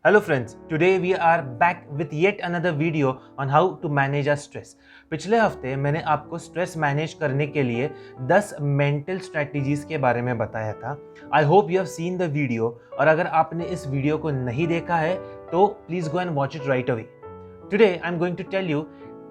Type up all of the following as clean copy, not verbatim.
Hello friends, today we are back with yet another video on how to manage our stress. पिछले हफ्ते मैंने आपको stress manage करने के लिए 10 मेंटल स्ट्रेटजीज के बारे में बताया था. I hope you have seen the video और अगर आपने इस वीडियो को नहीं देखा है तो please go and watch it right away. Today I'm going to tell you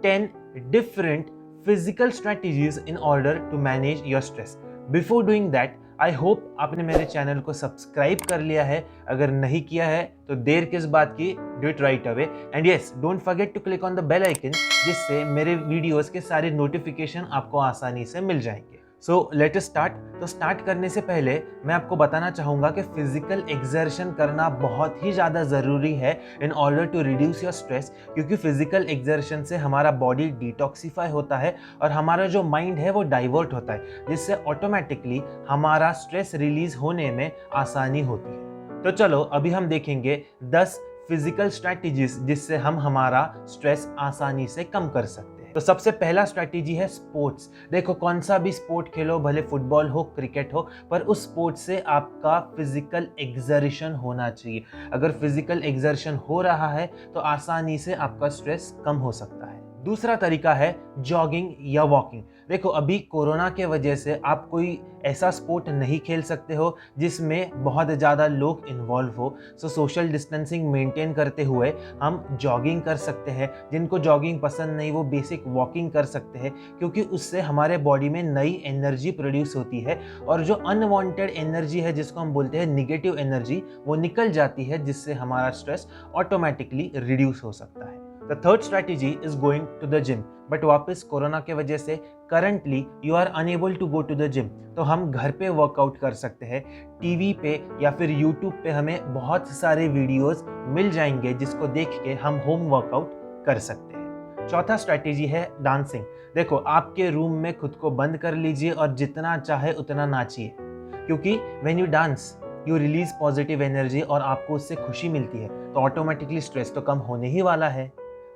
10 different physical strategies in order to manage your stress. Before doing that, I hope आपने मेरे चैनल को सब्सक्राइब कर लिया है. अगर नहीं किया है तो देर किस बात की, do it right away. And yes, don't forget to click on the bell icon जिससे मेरे वीडियोस के सारे नोटिफिकेशन आपको आसानी से मिल जाएंगे. So let us start. तो स्टार्ट करने से पहले मैं आपको बताना चाहूँगा कि फिजिकल एक्सर्शन करना बहुत ही ज़्यादा ज़रूरी है in order to reduce your stress, क्योंकि फिजिकल एक्सर्शन से हमारा बॉडी डिटॉक्सीफाई होता है और हमारा जो माइंड है वो डाइवर्ट होता है, जिससे ऑटोमेटिकली हमारा स्ट्रेस रिलीज होने में आसानी होती है. तो चलो अभी हम देखेंगे 10 फिजिकल स्ट्रैटेजीज जिससे हम हमारा स्ट्रेस आसानी से कम कर सकते हैं. तो सबसे पहला स्ट्रैटेजी है स्पोर्ट्स. देखो, कौन सा भी स्पोर्ट खेलो, भले फुटबॉल हो, क्रिकेट हो, पर उस स्पोर्ट से आपका फिजिकल एक्सर्शन होना चाहिए. अगर फिजिकल एक्सर्शन हो रहा है तो आसानी से आपका स्ट्रेस कम हो सकता है. दूसरा तरीका है जॉगिंग या वॉकिंग. देखो, अभी कोरोना के वजह से आप कोई ऐसा स्पोर्ट नहीं खेल सकते हो जिसमें बहुत ज़्यादा लोग इन्वॉल्व हो. सो सोशल डिस्टेंसिंग मेंटेन करते हुए हम जॉगिंग कर सकते हैं. जिनको जॉगिंग पसंद नहीं वो बेसिक वॉकिंग कर सकते हैं, क्योंकि उससे हमारे बॉडी में नई एनर्जी प्रोड्यूस होती है और जो अनवांटेड एनर्जी है, जिसको हम बोलते हैं निगेटिव एनर्जी, वो निकल जाती है, जिससे हमारा स्ट्रेस ऑटोमेटिकली रिड्यूस हो सकता है. The third strategy is going to the gym. But वापस कोरोना के वजह से currently you are unable to go to the gym, तो हम घर पे वर्कआउट कर सकते हैं. टीवी पे या फिर यूट्यूब पे हमें बहुत सारे वीडियोस मिल जाएंगे जिसको देख के हम होम वर्कआउट कर सकते हैं. चौथा स्ट्रैटेजी है डांसिंग. देखो, आपके रूम में खुद को बंद कर लीजिए और जितना चाहे उतना नाचिए, क्योंकि when you dance you release positive energy और आपको उससे खुशी मिलती है, तो ऑटोमेटिकली स्ट्रेस तो कम होने ही वाला है.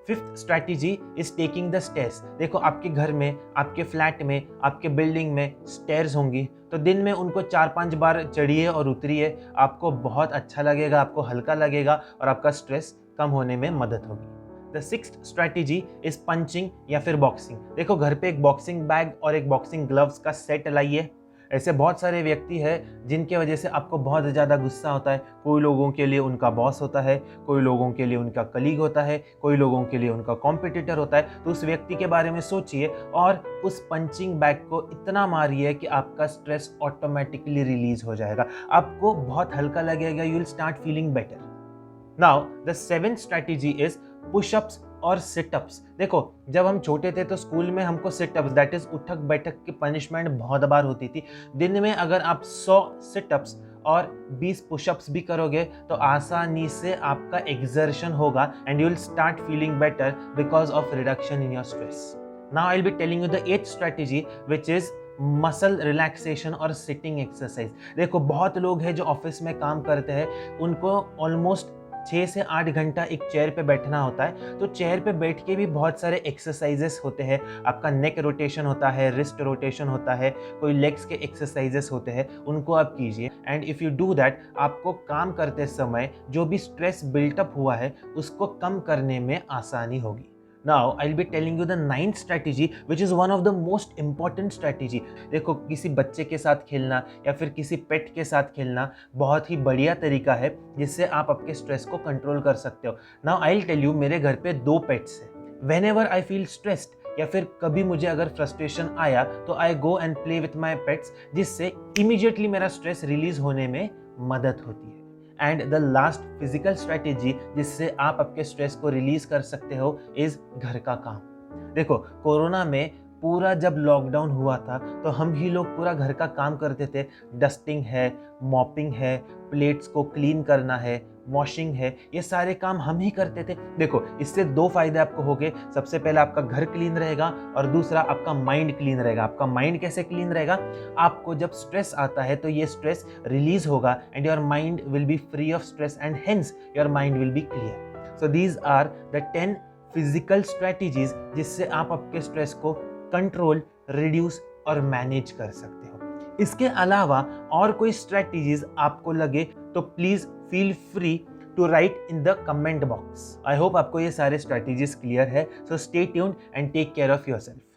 Fifth strategy is taking the stairs. देखो, आपके घर में, आपके फ्लैट में, आपके बिल्डिंग में स्टेयर्स होंगी, तो दिन में उनको 4-5 बार चढ़िए और उतरिए. आपको बहुत अच्छा लगेगा, आपको हल्का लगेगा और आपका स्ट्रेस कम होने में मदद होगी. The sixth strategy is punching या फिर बॉक्सिंग. देखो, घर पे एक बॉक्सिंग बैग और एक बॉक्सिंग ग्लव्स का सेट लाइए. ऐसे बहुत सारे व्यक्ति हैं जिनके वजह से आपको बहुत ज़्यादा गुस्सा होता है. कोई लोगों के लिए उनका बॉस होता है, कोई लोगों के लिए उनका कलीग होता है, कोई लोगों के लिए उनका कॉम्पिटिटर होता है. तो उस व्यक्ति के बारे में सोचिए और उस पंचिंग बैग को इतना मारिए कि आपका स्ट्रेस ऑटोमेटिकली रिलीज हो जाएगा. आपको बहुत हल्का लगेगा. You will start feeling better. Now the seventh strategy is pushups और सिटअप्स. देखो, जब हम छोटे थे तो स्कूल में हमको सिटअप्स, दैट इज उठक बैठक की पनिशमेंट बहुत बार होती थी. दिन में अगर आप 100 सिटअप्स और 20 पुशअप्स भी करोगे तो आसानी से आपका एक्सर्शन होगा and you will start feeling better because of reduction in your stress. Now I will be telling you the 8th strategy which is muscle relaxation और सिटिंग एक्सरसाइज. देखो, बहुत लोग हैं जो ऑफिस में काम करते हैं, उनको ऑलमोस्ट 6 से 8 घंटा एक चेयर पे बैठना होता है. तो चेयर पे बैठ के भी बहुत सारे एक्सरसाइजेस होते हैं. आपका नेक रोटेशन होता है, रिस्ट रोटेशन होता है, कोई लेग्स के एक्सरसाइजेस होते हैं, उनको आप कीजिए. And if you do that, आपको काम करते समय जो भी स्ट्रेस बिल्टअप हुआ है उसको कम करने में आसानी होगी. Now I'll be telling you the 9th strategy which is one of the most important strategy. देखो, किसी बच्चे के साथ खेलना या फिर किसी पेट के साथ खेलना बहुत ही बढ़िया तरीका है जिससे आप आपके स्ट्रेस को कंट्रोल कर सकते हो. Now I'll tell you, मेरे घर पे 2 पेट्स हैं. Whenever I feel stressed या फिर कभी मुझे अगर फ्रस्ट्रेशन आया तो I go and play with my pets, जिससे इमीडिएटली मेरा स्ट्रेस रिलीज होने में मदद होती है. And the last physical strategy जिससे आप आपके स्ट्रेस को रिलीज कर सकते हो इज घर का काम. देखो, कोरोना में पूरा जब लॉकडाउन हुआ था तो हम ही लोग पूरा घर का काम करते थे. डस्टिंग है, मॉपिंग है, प्लेट्स को क्लीन करना है, वॉशिंग है, ये सारे काम हम ही करते थे. देखो, इससे 2 फायदे आपको होंगे. सबसे पहले आपका घर क्लीन रहेगा और दूसरा आपका माइंड क्लीन रहेगा. आपका माइंड कैसे क्लीन रहेगा? आपको जब स्ट्रेस आता है तो ये स्ट्रेस रिलीज होगा and your mind will be free of stress and hence your mind will be clear. So these are the 10 physical strategies जिससे आप आपके स्ट्रेस को कंट्रोल, रिड्यूस और मैनेज कर सकते हो. इसके अलावा और कोई स्ट्रैटेजीज आपको लगे तो please feel free to write in the comment box. I hope आपको ये सारे strategies clear है. So stay tuned and take care of yourself.